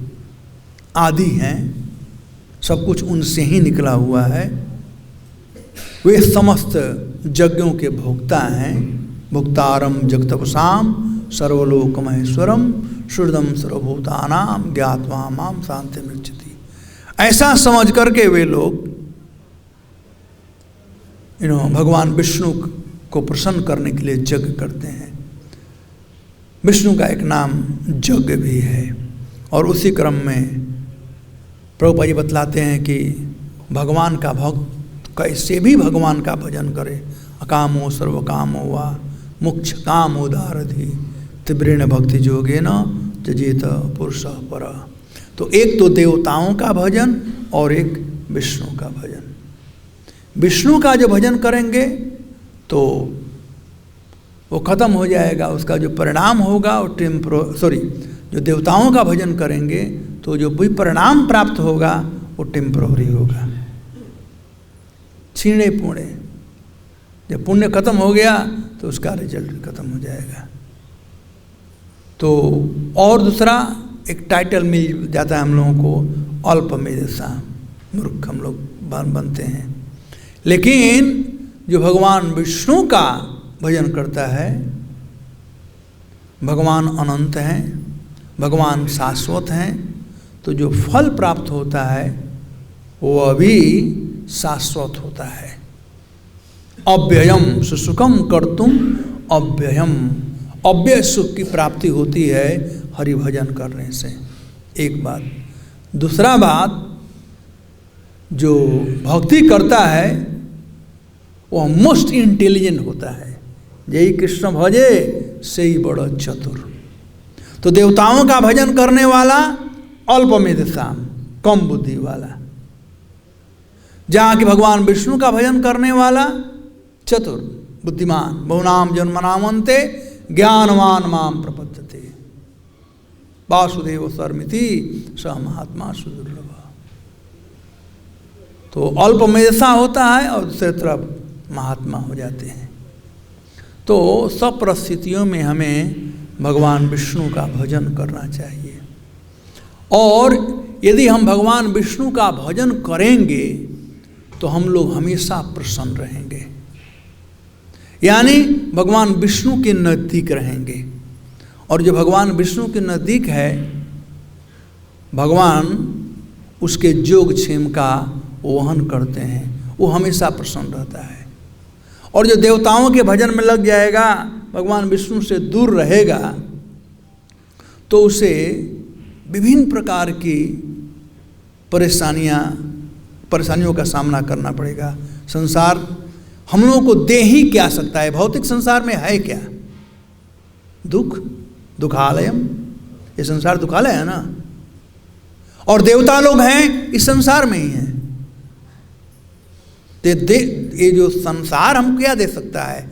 आदि हैं, सब कुछ उनसे ही निकला हुआ है। वे समस्त यज्ञों के भोक्ता हैं। भुक्तारम जगतपसाम सर्वलोक महेश्वरम शुद्धम सर्वभूतानाम ज्ञात्वा माम शांति मृच्छति। ऐसा समझ करके वे लोग भगवान विष्णु को प्रसन्न करने के लिए यज्ञ करते हैं। विष्णु का एक नाम यज्ञ भी है। और उसी क्रम में प्रभुपाद जी बतलाते हैं कि भगवान का भक्त कैसे भी भगवान का भजन करे। अकामो सर्वकामो वा मुख्य काम उदारधि तीव्रेण भक्ति जोगे न जजेत पुरुष पर। तो एक तो देवताओं का भजन और एक विष्णु का भजन। विष्णु का जो भजन करेंगे तो वो खत्म हो जाएगा, उसका जो परिणाम होगा वो जो देवताओं का भजन करेंगे तो जो भी परिणाम प्राप्त होगा वो टेम्पररी होगा, छीणे पुणे। जब पुण्य खत्म हो गया तो उसका रिजल्ट खत्म हो जाएगा। तो और दूसरा एक टाइटल मिल जाता है हम लोगों को, अल्प मेधसा, मूर्ख हम लोग बनते हैं। लेकिन जो भगवान विष्णु का भजन करता है, भगवान अनंत हैं, भगवान शाश्वत हैं, तो जो फल प्राप्त होता है वो अभी शाश्वत होता है। अव्ययम सुसुखम कर्तुम अव्ययम, अव्यय सुख की प्राप्ति होती है हरि भजन करने से। एक बात। दूसरा बात, जो भक्ति करता है वह मोस्ट इंटेलिजेंट होता है। यही कृष्ण भजे से ही बड़ा चतुर। तो देवताओं का भजन करने वाला अल्प मेधसाम, कम बुद्धि वाला, जहाँ कि भगवान विष्णु का भजन करने वाला चतुर बुद्धिमान। बहुनाम जन्मनामन्ते ज्ञानवान माम प्रपद्यते वासुदेव सर्मिति स महात्मा सुदुर्लभ। तो अल्प मेधसा होता है और दूसरी तरफ महात्मा हो जाते हैं। तो सब परिस्थितियों में हमें भगवान विष्णु का भजन करना चाहिए। और यदि हम भगवान विष्णु का भजन करेंगे तो हम लोग हमेशा प्रसन्न रहेंगे, यानी भगवान विष्णु के नज़दीक रहेंगे। और जो भगवान विष्णु के नज़दीक है, भगवान उसके जोग क्षेम का वहन करते हैं, वो हमेशा प्रसन्न रहता है। और जो देवताओं के भजन में लग जाएगा, भगवान विष्णु से दूर रहेगा, तो उसे विभिन्न प्रकार की परेशानियों का सामना करना पड़ेगा। संसार हम लोगों को दे ही क्या सकता है? भौतिक संसार में है क्या? दुख, दुखालयम, ये संसार दुखालय है ना। और देवता लोग हैं इस संसार में ही हैं। ये जो संसार हम क्या दे सकता है?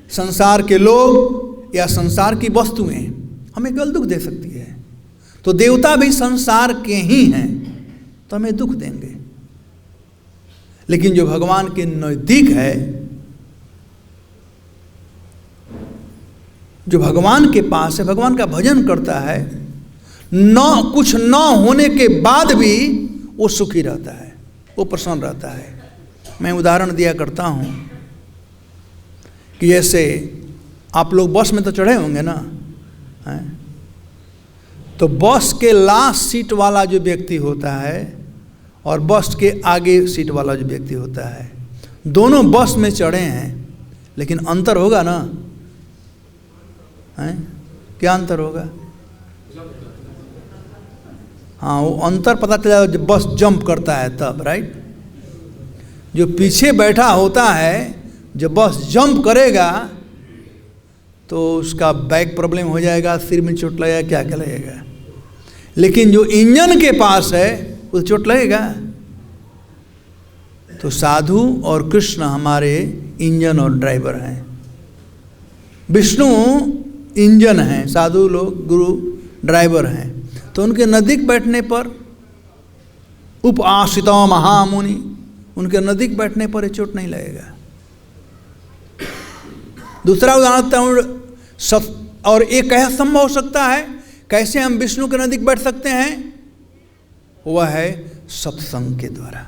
संसार के लोग या संसार की वस्तुएं हमें केवल दुख दे सकती है। तो देवता भी संसार के ही हैं तो हमें दुख देंगे। लेकिन जो भगवान के नजदीक है, जो भगवान के पास है, भगवान का भजन करता है, कुछ न होने के बाद भी वो सुखी रहता है, वो प्रसन्न रहता है। मैं उदाहरण दिया करता हूँ कि जैसे आप लोग बस में तो चढ़े होंगे ना, हैं? तो बस के लास्ट सीट वाला जो व्यक्ति होता है और बस के आगे सीट वाला जो व्यक्ति होता है, दोनों बस में चढ़े हैं, लेकिन अंतर होगा ना, हैं? क्या अंतर होगा? हाँ, वो अंतर पता चला जब बस जंप करता है तब, राइट। जो पीछे बैठा होता है, जब बस जंप करेगा तो उसका बैक प्रॉब्लम हो जाएगा, सिर में चोट लगेगा, क्या क्या लगेगा। लेकिन जो इंजन के पास है उस चोट लगेगा। तो साधु और कृष्ण हमारे इंजन और ड्राइवर हैं। विष्णु इंजन हैं, साधु लोग गुरु ड्राइवर हैं। तो उनके नज़दीक बैठने पर उपासित महामुनि, उनके नज़दीक बैठने पर ये चोट नहीं लगेगा। दूसरा उदाहरण, और एक ऐसा संभव हो सकता है कैसे हम विष्णु के नजदीक बैठ सकते हैं? वह है सत्संग के द्वारा।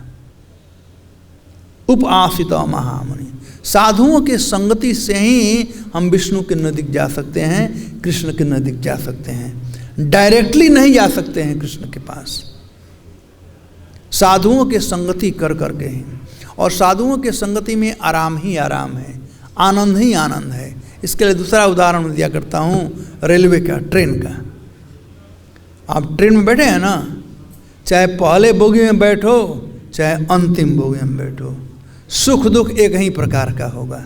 उपासित महामुनि, साधुओं के संगति से ही हम विष्णु के नजदीक जा सकते हैं, कृष्ण के नजदीक जा सकते हैं। डायरेक्टली नहीं जा सकते हैं कृष्ण के पास, साधुओं के संगति कर करके ही। और साधुओं के संगति में आराम ही आराम है, आनंद ही आनंद है। इसके लिए दूसरा उदाहरण दिया करता हूँ, रेलवे का, ट्रेन का। आप ट्रेन में बैठे हैं ना, चाहे पहले बोगी में बैठो चाहे अंतिम बोगी में बैठो, सुख दुख एक ही प्रकार का होगा,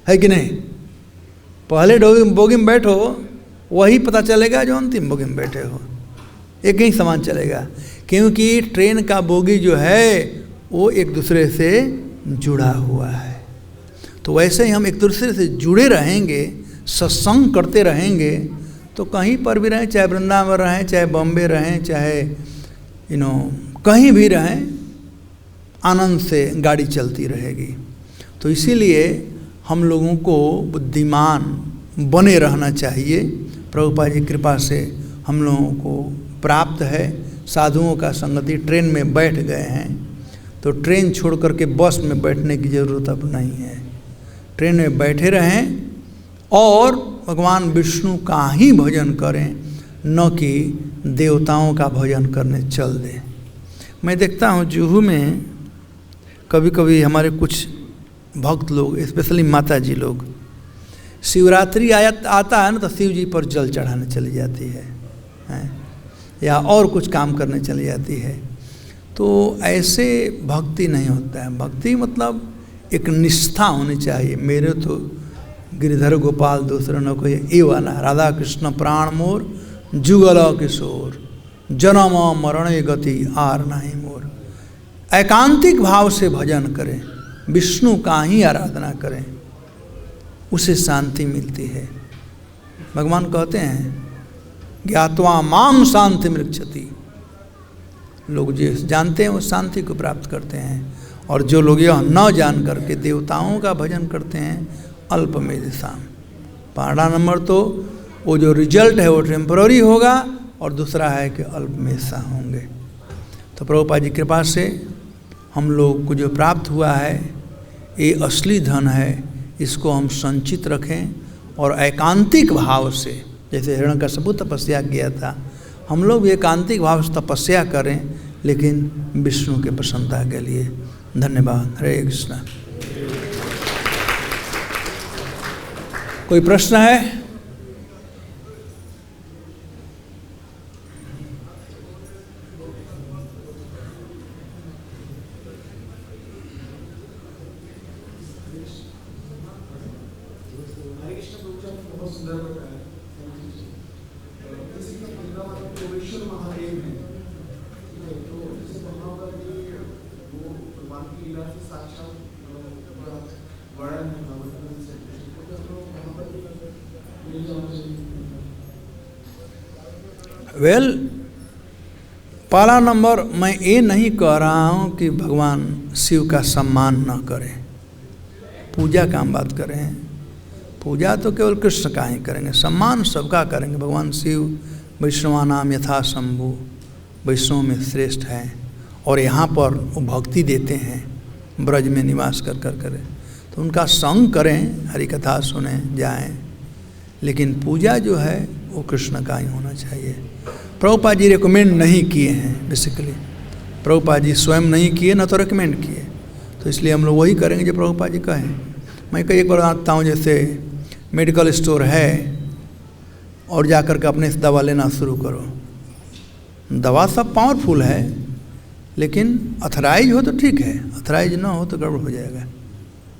है कि नहीं? पहले बोगी में बैठो वही पता चलेगा जो अंतिम बोगी में बैठे हो, एक ही समान चलेगा। क्योंकि ट्रेन का बोगी जो है वो एक दूसरे से जुड़ा हुआ है। तो वैसे ही हम एक दूसरे से जुड़े रहेंगे, सत्संग करते रहेंगे, तो कहीं पर भी रहें, चाहे वृंदावन रहें, चाहे बॉम्बे रहें, चाहे कहीं भी रहें, आनंद से गाड़ी चलती रहेगी। तो इसीलिए हम लोगों को बुद्धिमान बने रहना चाहिए। प्रभुपाद जी कृपा से हम लोगों को प्राप्त है, साधुओं का संगति। ट्रेन में बैठ गए हैं तो ट्रेन छोड़ करके बस में बैठने की ज़रूरत अब नहीं है। ट्रेन में बैठे रहें और भगवान विष्णु का ही भजन करें, न कि देवताओं का भजन करने चल दें। मैं देखता हूँ जुहू में कभी कभी हमारे कुछ भक्त लोग, स्पेशली माता जी लोग, शिवरात्रि आता है ना तो शिव जी पर जल चढ़ाने चली जाती है या और कुछ काम करने चली जाती है। तो ऐसे भक्ति नहीं होता है। भक्ति मतलब एक निष्ठा होनी चाहिए। मेरे तो गिरिधर गोपाल दूसरे न कोई, ये वाला राधा कृष्ण प्राण मोर जुगल किशोर, जन्म मरण गति आर नहीं मोर। एकांतिक भाव से भजन करें, विष्णु का ही आराधना करें, उसे शांति मिलती है। भगवान कहते हैं ज्ञात्वा माम शांति मृक्षति। लोग जो जानते हैं वो शांति को प्राप्त करते हैं, और जो लोग यह न जान करके देवताओं का भजन करते हैं अल्पमेधसाम। पहला नंबर तो वो जो रिजल्ट है वो टेम्पररी होगा, और दूसरा है कि अल्पमेधसा होंगे। तो प्रभुपाद जी कृपा से हम लोग को जो प्राप्त हुआ है ये असली धन है, इसको हम संचित रखें और एकांतिक भाव से, जैसे हिरण्यकश्यप तपस्या किया था, हम लोग भी एकांतिक भाव से तपस्या करें, लेकिन विष्णु के प्रसन्नता के लिए। धन्यवाद। हरे कृष्ण। कोई प्रश्न है? वेल, पहला नंबर मैं ये नहीं कह रहा हूँ कि भगवान शिव का सम्मान न करें, पूजा का हम बात करें। पूजा तो केवल कृष्ण का ही करेंगे, सम्मान सबका करेंगे। भगवान शिव वैष्णवानाम यथा शंभु, वैष्णव में श्रेष्ठ हैं, और यहाँ पर वो भक्ति देते हैं, ब्रज में निवास कर कर करें, तो उनका संग करें, हरि कथा सुने जाएं, लेकिन पूजा जो है वो कृष्ण का ही होना चाहिए। प्रभुपाद जी रिकमेंड नहीं किए हैं, बेसिकली प्रभुपाद जी स्वयं नहीं किए, न तो रिकमेंड किए, तो इसलिए हम लोग वही करेंगे जो प्रभुपाद जी कहें। मैं कई एक बार आता हूँ, जैसे मेडिकल स्टोर है और जाकर के अपने से दवा लेना शुरू करो। दवा सब पावरफुल है, लेकिन अथराइज हो तो ठीक है, अथराइज ना हो तो गड़बड़ हो जाएगा।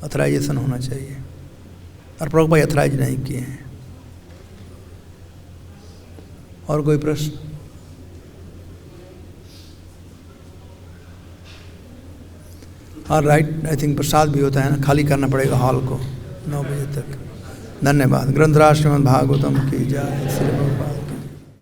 अथराइजेशन होना चाहिए, और प्रभुपाद अथराइज नहीं किए हैं। और कोई प्रश्न? राइट, आई थिंक प्रसाद भी होता है ना, खाली करना पड़ेगा हॉल को 9 बजे तक। धन्यवाद। ग्रंथराज श्रीमद् भागवतम की जय। श्री प्रभुपाद।